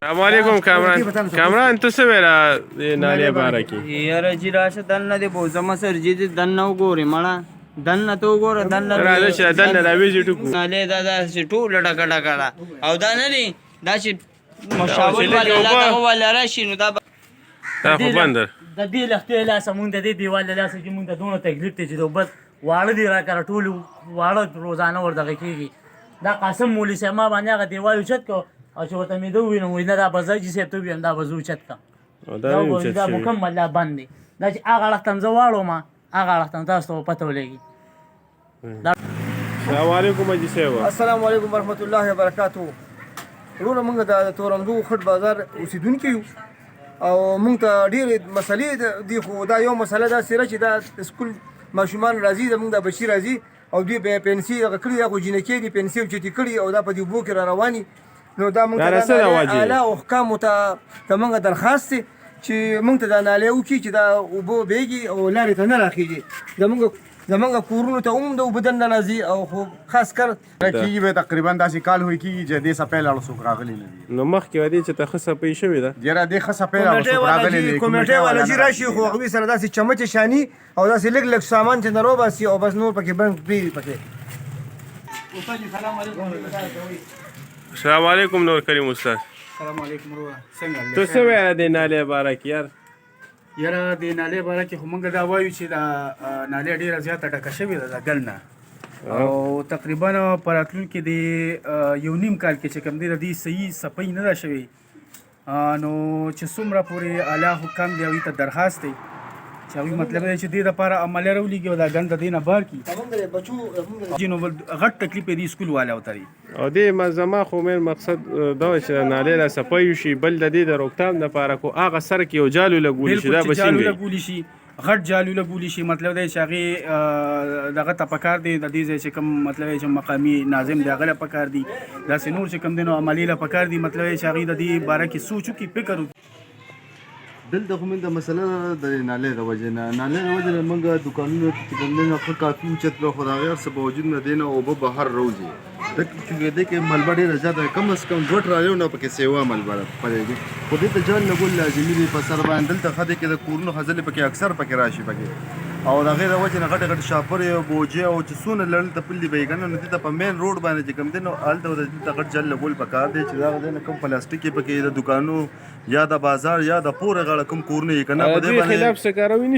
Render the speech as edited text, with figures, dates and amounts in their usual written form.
السلام علیکم کامران ته څه ویله د نالې باره کې یاره چې راشه دننه دې بوزه مسر چې دې دننه وګورې مړه دننه ته وګوره دننه راځه چې دننه راویځې ټکو نالې دا داسې ټوله ډکه ډکه ده او دا نه دي دا چې مشاول والا دغه والا راشي نو دا خو بندر د دې لختې لاسه مونږ د دې دیوال له لاسه چې مونږ ته دونه تکلیف دی چې د بس واړه دي راکړه ټول واړه روزانه ور دغه کېږي دا قاسم مولوي صاحب ما باندې هغه دیوال اوچت کړ او چې ورته مې ده وویل نو وایي نه دا به زه چې صاحب ته ووایم دا به زه اوچت کړم دا مکمل لا بند دی دا چې هغه اړخ ته هم زه واړوم هغه اړخ ته هم تاسو ته به پته ولګي السلام علیکم حاجي صاحب السلام علیکم ورحمت الله وبرکاتو وروره موږ د تورنګو خټ بازار اوسېدونکي یو او موږ ته ډېرې مسلې دي خو دا یو مسله داسې ده چې دا سکول ماشومان راځي زموږ د بچي راځي او دوی به پنسي دغه کړي دا خو جینکې دي پنسي اوچتې کړي او دا په دې اوبو کې را رواني نو دا موږ ته اعلی احکامو ته زموږ درخواست دی چې موږ ته دا نالۍ وکړي چې دا اوبه بیږي او لارې ته نه راخېږي زمونږ کورونو ته هم د اوبه دننه راځي او خو خاص کر کېږي به تقریبا داسې کال وی کېږي چې دې څپې لاړه څوک راغلی نه دي نو مخکې وه دې چې ته ښه څپۍ شوې ده یاره دې ښه څپې لاړه څوک راغلی نه دي کمیټې والا چې راشي خو هغوی سره داسې چمچې شاني او داسې لږ لږ سامان چې نه روباسي او بس نور پکې بند پرېږدي پکې السلام علیکم نور کریم استاد السلام علیکم وروره څنګه ته څه ویله د نالې باره کې یار یاره د نالۍ باره کې خو موږ دا وایو چې دا نالۍ ډېره زیاته ډکه شوې ده د ګل نه او تقریبا په راتلونکي د یو نیم کال کې چې کوم دی د دې صحیح صفۍ نه ده شوې نو چې څومره پورې اعلی حکام دی هغوی ته درخواست دی چې هغوی مطلب دی چې دې دپاره عملیه راولېږي او دا ګند د دې نه بار کړي نو غټ تکلیف یې دې سکول والا ورته دی او دې زما خو مین مقصد دا و چې د نالۍ لا صفۍ وشي بل د دې د روکتام دپاره خو هغه سر کې یو جالو لګولی شي دا به جالو لګولی شي غټ جالو لګولی شي مطلب دی چې هغې دغه ته پکار دی د دې ځای چې کوم مطلب دی چې مقامي ناظم دی هغه له پکار دي داسې نور چې کوم دی نو عملي له پکار دي مطلب دی چې هغې د دې باره کې سوچ وکړي فکر وکړي دلته خو موږ د مسله د نالۍ د وجې نه نالۍ د وجې نه موږ دوکانونو چې کوم دی نه ښه کافي اوچت کړه خو د هغې هر څه باوجود نه دی نه اوبه بهر روځي چونکې دې کې ملبه ډېره زیاته کم از کم 2 ټرالیو نه پکې سیوا ملبه پرېږي خو دې ته جال لګول لازمي دی په سر باندې دلته ښه دی کې د کورونو ښځلې پکې اکثر پکې راشي پکې او د هغې د وجې نه غټې غټې شاپرې او بوجې او چې څونه لړل ته پلي به یې که نه نو دې ته په مین روډ باندې چې کوم دی نو هلته دلته غټ جل لګول پکار دی چې د هغه ځای نه کوم پلاستیک یې پکې د دوکانو یا د بازار یا د پورې غاړه کوم کورونه یې که نه په دې باندې خلاف څه کاروي نه